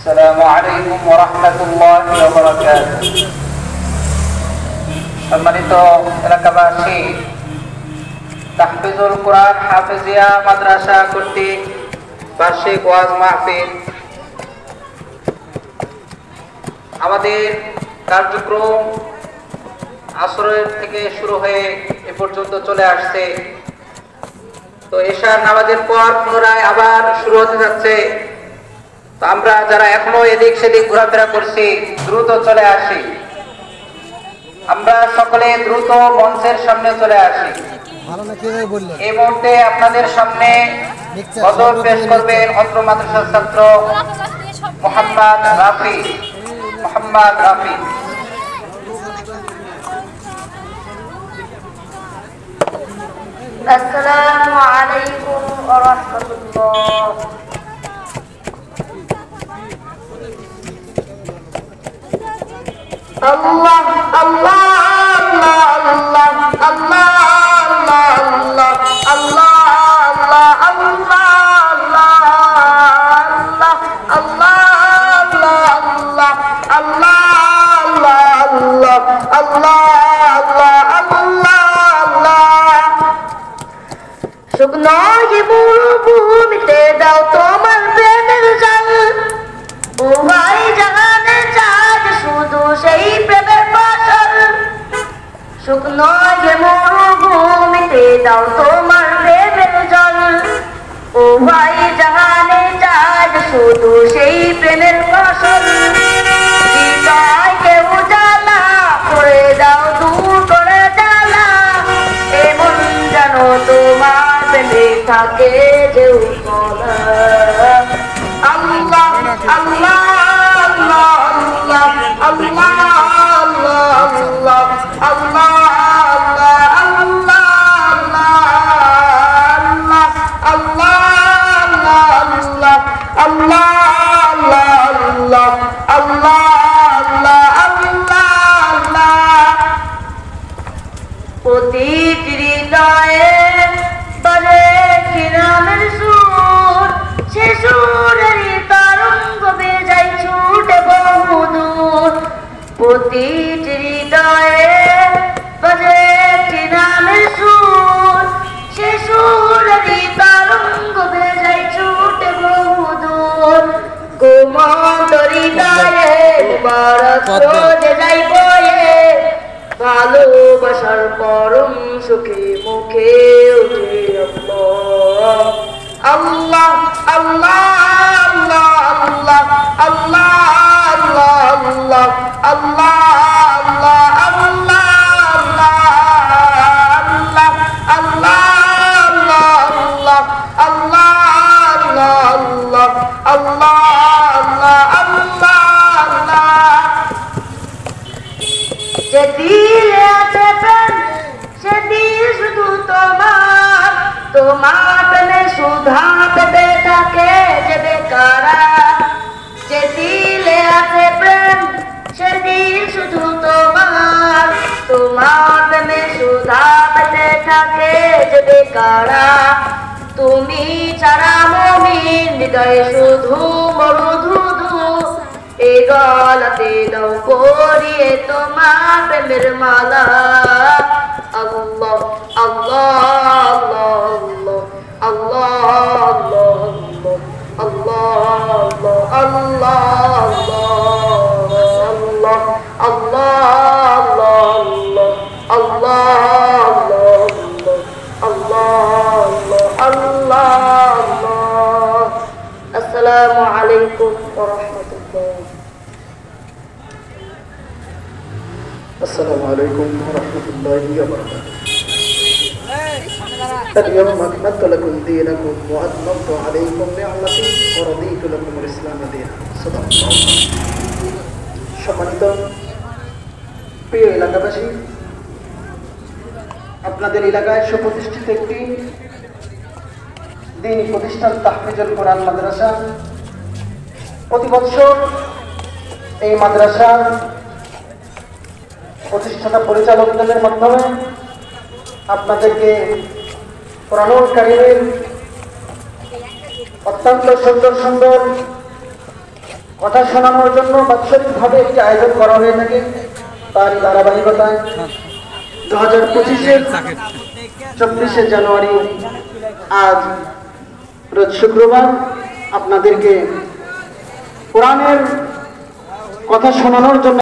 السلام عليكم ورحمة الله وبركاته সম্মানিত এলাকাবাসী, তাহফিজুল কোরআন হাফেজিয়া মাদ্রাসা কর্তৃক বার্ষিক ওয়াজ মাহফিল আমাদের কার্যক্রম আসরের থেকে শুরু হয়ে এ পর্যন্ত চলে আসছে। তো এশার নামাজের পর পুনরায় আবার শুরু হতে যাচ্ছে। তো আমরা যারা এখনো এদিক সেদিক ঘোরাফেরা করছি, দ্রুত চলে আসি। আমরা সকলে দ্রুত মঞ্চের সামনে চলে আসি। এই মুহূর্তে আপনাদের সামনে গজল পেশ করবেন অত্র মাদ্রাসার ছাত্র মোহাম্মদ রাফি। আসসালামু আলাইকুম ওয়া রাহমাতুল্লাহ। Allah Allah Allah Allah Allah Allah Allah শুকনো মরুভূমিতে দাও তোমার প্রেমের জল, উভয় জাহানে চাঁদ শুধু সেই প্রেমের ফসল। শুকনো মরুভূমিতে দাও তোমার প্রেমের জল, উভয় জাহানে চাঁদ শুধু সেই প্রেমের ফসল। হৃদয়কে উজালা করে দাও, দূর করে জ্বালা, এমন জানো তোমার প্রেমে থাকে যে উতলা। আল্লাহ আল্লাহ আল্লাহ আল্লাহ আল্লাহ আল্লাহ আল্লাহ প্রতিটি হৃদয়ে বাজে কি নামের সুর, সে সুরেরই তরঙ্গ বেজায় ছুটে বহুদূর। প্রতিটি হৃদয়ে বাজে কি নামের সুর, সে সুরেরই তরঙ্গ বেজায় ছুটে বহুদূর। ঘুমন্ত হৃদয়ে মুবারক রোজে যাই বয়ে, ভালোবাসার পরম সুখে মুখে উঠে আল্লাহ আল্লাহ আল্লাহ আল্লাহ আল্লাহ আল্লাহ আল্লাহ আল্লাহ যে দিলে আছে প্রেম সে দিল শুধু তোমার, তোমার প্রেমে সুধা পেতে থাকে যে বেকারা। যে দিলে আছে প্রেম সে দিল শুধু তোমার, তোমার প্রেমে সুধা পেতে থাকে যে বেকারা। তুমি ছাড়া মুমিন হৃদয়ে শুধু মরুধুধু, এ গলাতে দাও পরিয়ে তোমার প্রেমের মালা। আল্লাহ আল্লাহ আল্লাহ আল্লাহ আল্লাহ আল্লাহ। আসসালামু আলাইকুম ওয়া রাহমাতুল্লাহ। السلام عليكم ورحمة الله وبركاته. اليوم أكملت لكم دينكم وأتممت عليكم نعمتي ورضيت لكم الإسلام دينا. صدق الله. সম্মানিত প্রিয় এলাকাবাসী, আপনাদের এলাকায় সুপ্রতিষ্ঠিত একটি দ্বীনি প্রতিষ্ঠান তাহফিজুল কোরআন মাদ্রাসা। প্রতি বছর এই মাদ্রাসা প্রতিষ্ঠাতা পরিচালকদের মাধ্যমে আপনাদেরকে কোরআনুল কারীমের অত্যন্ত সুন্দর সুন্দর কথা শোনানোর জন্য বাৎসরিকভাবে একটি আয়োজন করা হয়ে থাকে। তারই ধারাবাহিকতায় 2025-এর 24শে জানুয়ারি আজ রোজ শুক্রবার আপনাদেরকে কোরআনের কথা শোনানোর জন্য